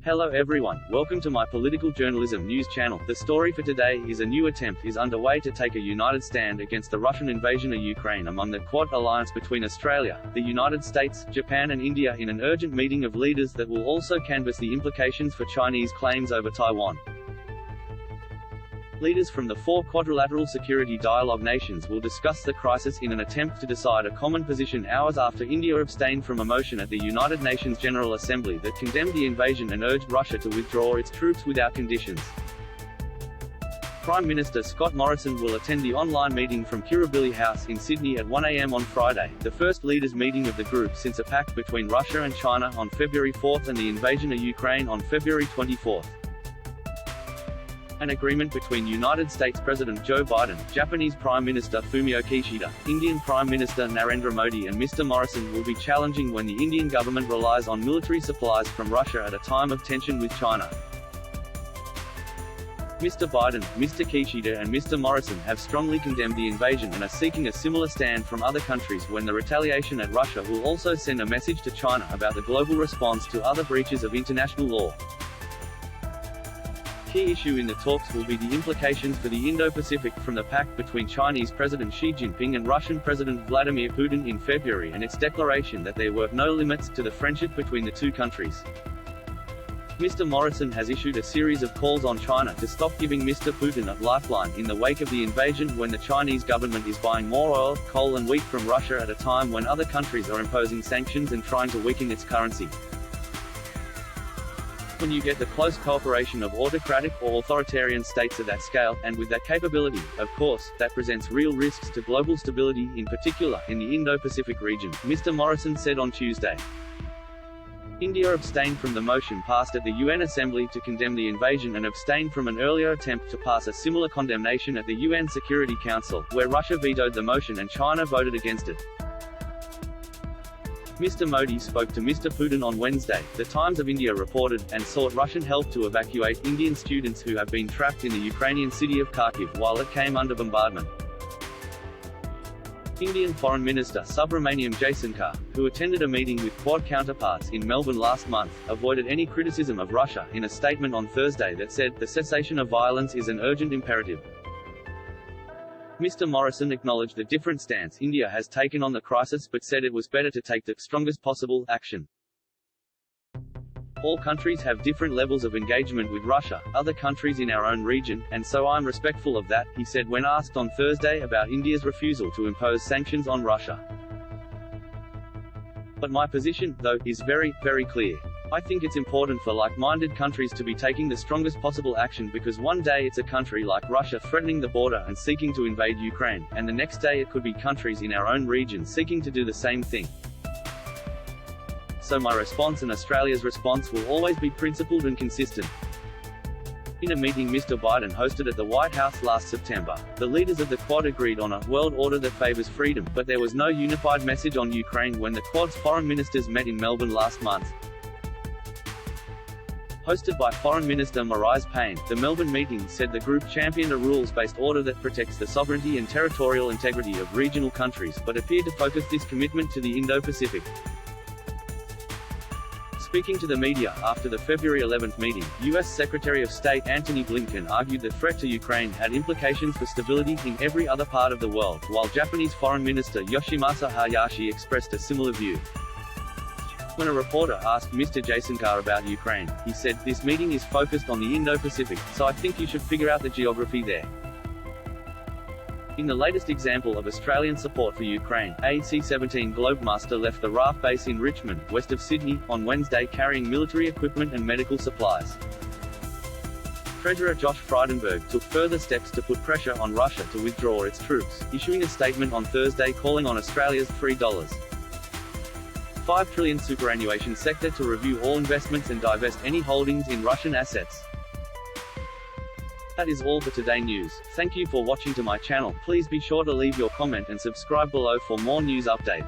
Hello everyone, welcome to my political journalism news channel. The story for today is a new attempt is underway to take a united stand against the Russian invasion of Ukraine among the Quad alliance between Australia, the United States, Japan and India in an urgent meeting of leaders that will also canvass the implications for Chinese claims over Taiwan. Leaders from the four quadrilateral security dialogue nations will discuss the crisis in an attempt to decide a common position hours after India abstained from a motion at the United Nations General Assembly that condemned the invasion and urged Russia to withdraw its troops without conditions. Prime Minister Scott Morrison will attend the online meeting from Kirribilli House in Sydney at 1 a.m. on Friday, the first leaders' meeting of the group since a pact between Russia and China on February 4 and the invasion of Ukraine on February 24. An agreement between United States President Joe Biden, Japanese Prime Minister Fumio Kishida, Indian Prime Minister Narendra Modi and Mr. Morrison will be challenging when the Indian government relies on military supplies from Russia at a time of tension with China. Mr. Biden, Mr. Kishida and Mr. Morrison have strongly condemned the invasion and are seeking a similar stand from other countries when the retaliation at Russia will also send a message to China about the global response to other breaches of international law. Key issue in the talks will be the implications for the Indo-Pacific from the pact between Chinese President Xi Jinping and Russian President Vladimir Putin in February and its declaration that there were no limits to the friendship between the two countries. Mr. Morrison has issued a series of calls on China to stop giving Mr. Putin a lifeline in the wake of the invasion when the Chinese government is buying more oil, coal and wheat from Russia at a time when other countries are imposing sanctions and trying to weaken its currency. When you get the close cooperation of autocratic or authoritarian states at that scale, and with that capability, of course, that presents real risks to global stability, in particular, in the Indo-Pacific region, Mr. Morrison said on Tuesday. India abstained from the motion passed at the UN Assembly to condemn the invasion and abstained from an earlier attempt to pass a similar condemnation at the UN Security Council, where Russia vetoed the motion and China voted against it. Mr. Modi spoke to Mr. Putin on Wednesday, The Times of India reported, and sought Russian help to evacuate Indian students who have been trapped in the Ukrainian city of Kharkiv while it came under bombardment. Indian Foreign Minister Subramaniam Jaishankar, who attended a meeting with Quad counterparts in Melbourne last month, avoided any criticism of Russia in a statement on Thursday that said, the cessation of violence is an urgent imperative. Mr. Morrison acknowledged the different stance India has taken on the crisis but said it was better to take the strongest possible action. All countries have different levels of engagement with Russia, other countries in our own region, and so I'm respectful of that, he said when asked on Thursday about India's refusal to impose sanctions on Russia. But my position, though, is very, very clear. I think it's important for like-minded countries to be taking the strongest possible action because one day it's a country like Russia threatening the border and seeking to invade Ukraine, and the next day it could be countries in our own region seeking to do the same thing. So my response and Australia's response will always be principled and consistent. In a meeting Mr. Biden hosted at the White House last September, the leaders of the Quad agreed on a world order that favors freedom, but there was no unified message on Ukraine when the Quad's foreign ministers met in Melbourne last month. Hosted by Foreign Minister Marise Payne, the Melbourne meeting said the group championed a rules-based order that protects the sovereignty and territorial integrity of regional countries, but appeared to focus this commitment to the Indo-Pacific. Speaking to the media after the February 11 meeting, U.S. Secretary of State Antony Blinken argued the threat to Ukraine had implications for stability in every other part of the world, while Japanese Foreign Minister Yoshimasa Hayashi expressed a similar view. When a reporter asked Mr. Jaishankar about Ukraine, he said, this meeting is focused on the Indo-Pacific, so I think you should figure out the geography there. In the latest example of Australian support for Ukraine, a C-17 Globemaster left the RAF base in Richmond, west of Sydney, on Wednesday carrying military equipment and medical supplies. Treasurer Josh Frydenberg took further steps to put pressure on Russia to withdraw its troops, issuing a statement on Thursday calling on Australia's $3.5 trillion superannuation sector to review all investments and divest any holdings in Russian assets. That is all for today news. Thank you for watching to my channel. Please be sure to leave your comment and subscribe below for more news update.